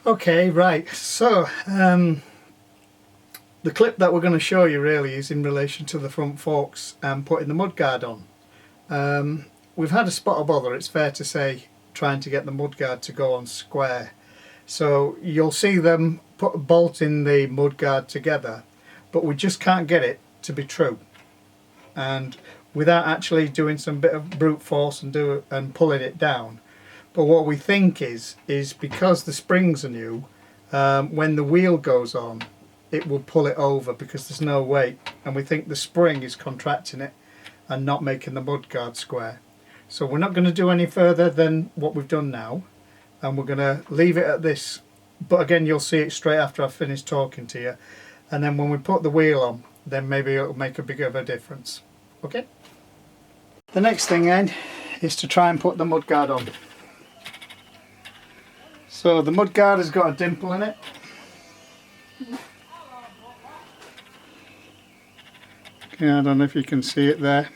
Okay, right, so the clip that we're going to show you really is in relation to the front forks and putting the mudguard on. We've had a spot of bother, it's fair to say, trying to get the mudguard to go on square. So you'll see them put a bolt in the mudguard together, but we just can't get it to be true. And without actually doing some bit of brute force and pulling it down. But what we think is because the springs are new, when the wheel goes on, it will pull it over because there's no weight, and we think the spring is contracting it and not making the mudguard square. So we're not going to do any further than what we've done now, and we're going to leave it at this. But again, you'll see it straight after I've finished talking to you, and then when we put the wheel on, then maybe it'll make a bigger of a difference. Okay? The next thing then is to try and put the mudguard on. So the mudguard has got a dimple in it. Okay, I don't know if you can see it there.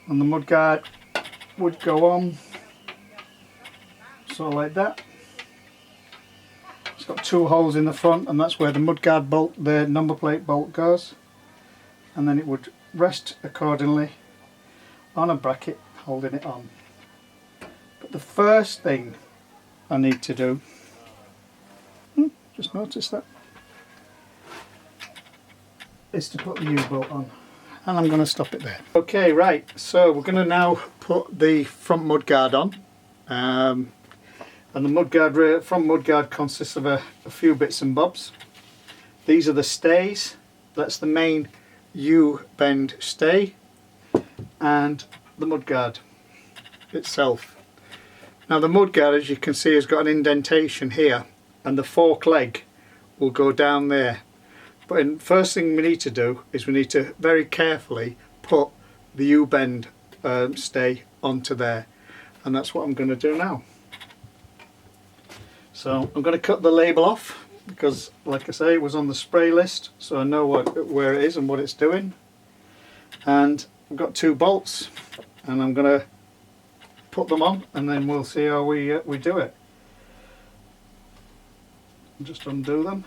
And the mudguard would go on, so like that. It's got two holes in the front, and that's where the mudguard bolt, the number plate bolt goes. And then it would rest accordingly on a bracket holding it on. But the first thing I need to do, just noticed that, is to put the U-bolt on, and I'm going to stop it there. Okay, right, so we're going to now put the front mudguard on, and the front mudguard consists of a few bits and bobs. These are the stays. That's the main U-bend stay, and the mudguard itself. Now the mudguard, as you can see, has got an indentation here, and the fork leg will go down there. But the first thing we need to do is we need to very carefully put the U-bend stay onto there, and that's what I'm going to do now. So I'm going to cut the label off because, like I say, it was on the spray list, so I know where it is and what it's doing. And I've got two bolts, and I'm going to put them on, and then we'll see how we do it. Just undo them.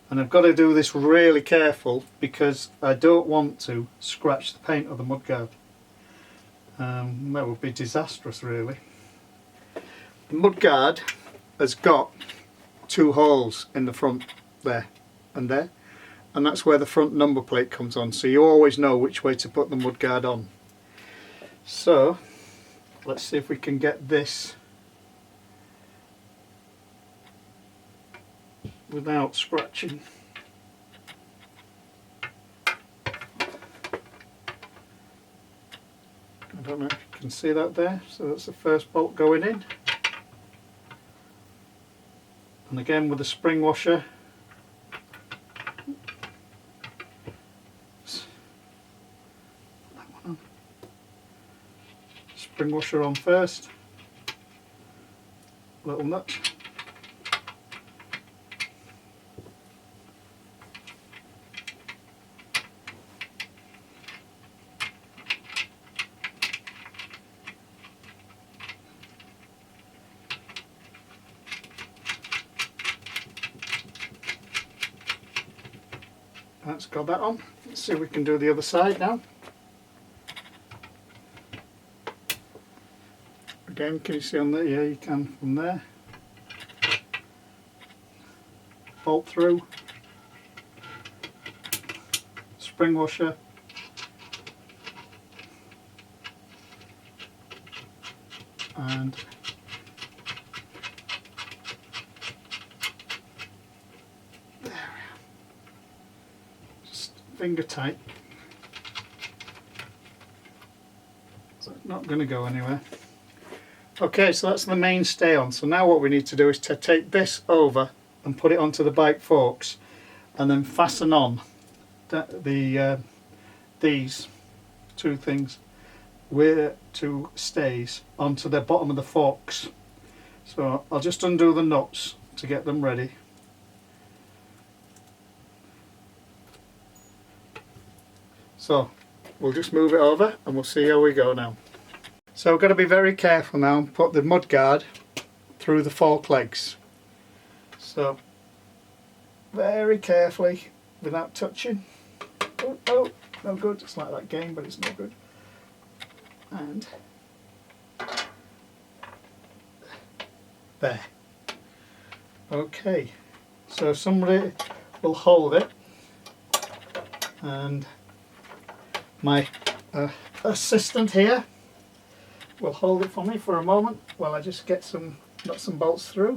And I've got to do this really careful because I don't want to scratch the paint of the mudguard. That would be disastrous really. The mudguard has got two holes in the front there and there, and that's where the front number plate comes on, so you always know which way to put the mudguard on. So let's see if we can get this without scratching. I don't know if you can see that there. So that's the first bolt going in, and again with the spring washer, that one on. Spring washer on first, little nut. That's got that on. Let's see if we can do the other side now. Again, can you see on there? Yeah, you can from there. Bolt through. Spring washer. And finger tight, so it's not going to go anywhere. Okay, so that's the main stay on. So now what we need to do is to take this over and put it onto the bike forks, and then fasten on these two things, where two stays, onto the bottom of the forks. So I'll just undo the nuts to get them ready. So we'll just move it over and we'll see how we go now. So we've got to be very careful now and put the mudguard through the fork legs. So very carefully without touching. Oh, oh, no good. It's like that game, but it's no good. And there. Okay, so somebody will hold it, and my assistant here will hold it for me for a moment while I just get some nuts and bolts through.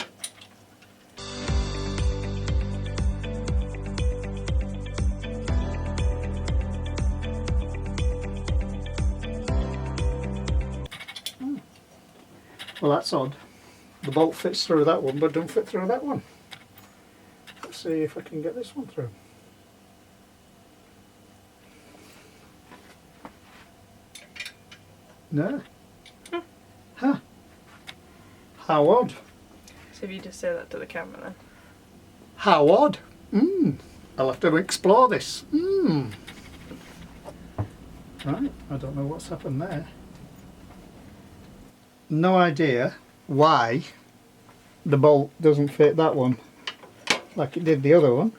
Well, that's odd. The bolt fits through that one but don't fit through that one. Let's see if I can get this one through. No. Huh. How odd. So if you just say that to the camera then. How odd. I'll have to explore this. Right, I don't know what's happened there. No idea why the bolt doesn't fit that one like it did the other one.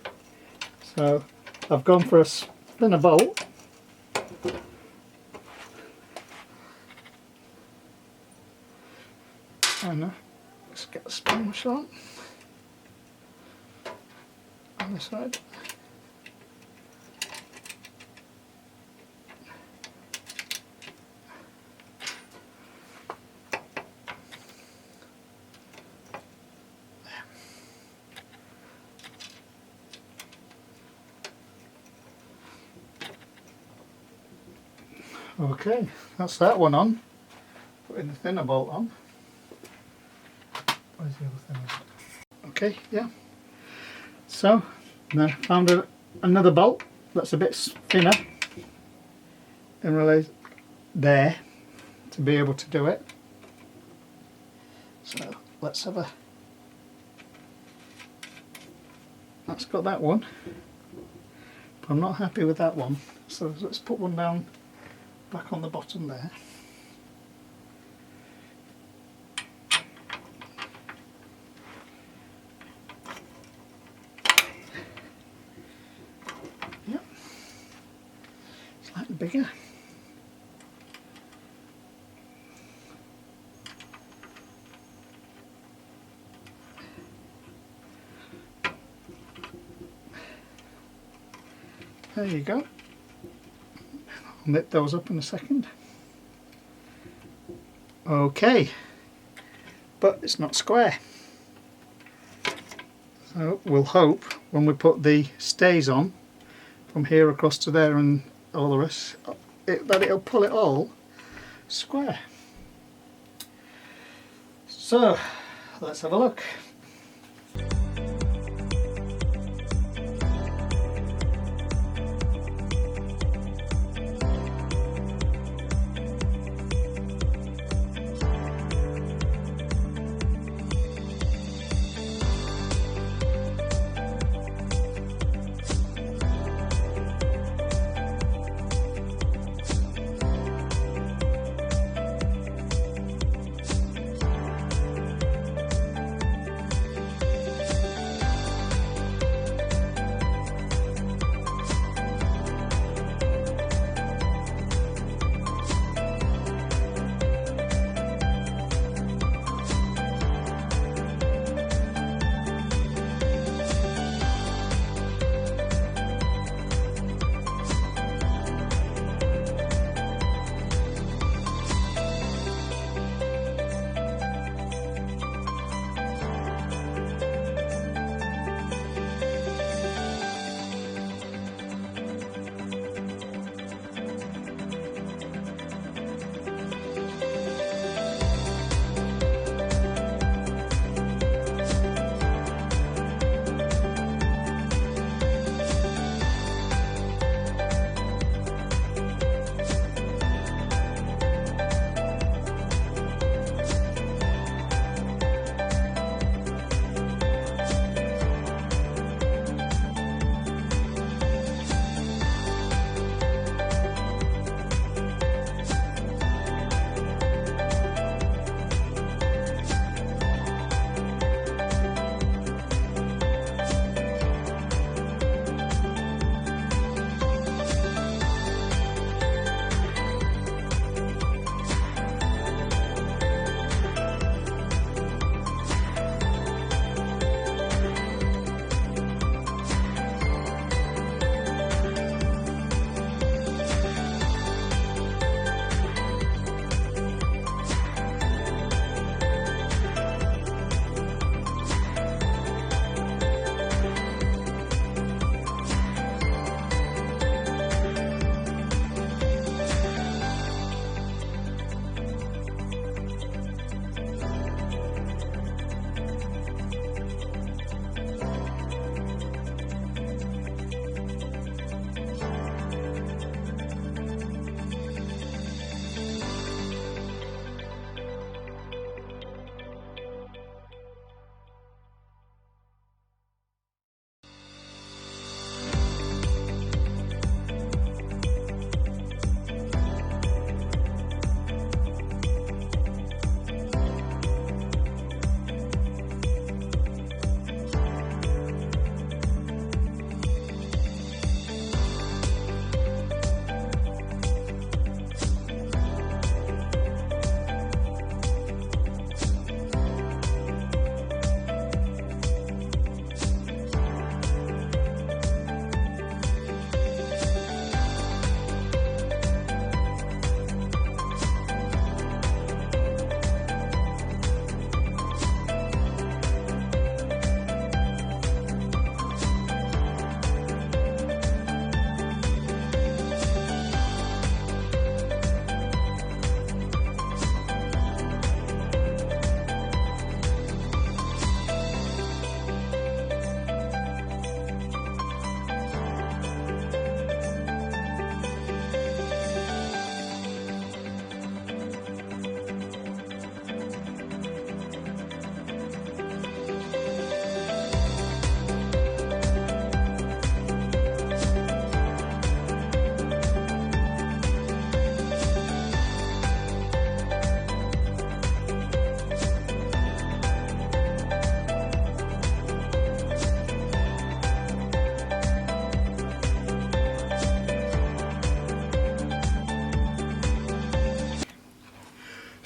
So I've gone for a spinner bolt. And let's get the spring on this side. Okay, that's that one on. Putting the thinner bolt on. Where's the other thinner bolt? Okay, yeah. So, then I found another bolt that's a bit thinner and really there to be able to do it. So, let's have a... That's got that one, but I'm not happy with that one. So let's put one down back on the bottom there. Yep, slightly bigger. There you go. I'll knit those up in a second. Okay, but it's not square. So we'll hope when we put the stays on from here across to there and all the rest, that it'll pull it all square. So let's have a look.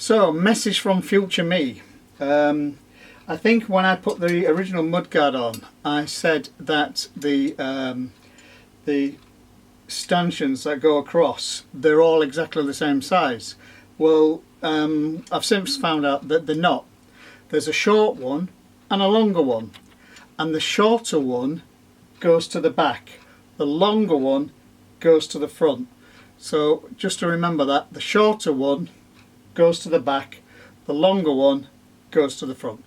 So, message from future me. I think when I put the original mudguard on, I said that the stanchions that go across, they're all exactly the same size. Well, I've since found out that they're not. There's a short one and a longer one, and the shorter one goes to the back, the longer one goes to the front. So just to remember that, the shorter one goes to the back, the longer one goes to the front.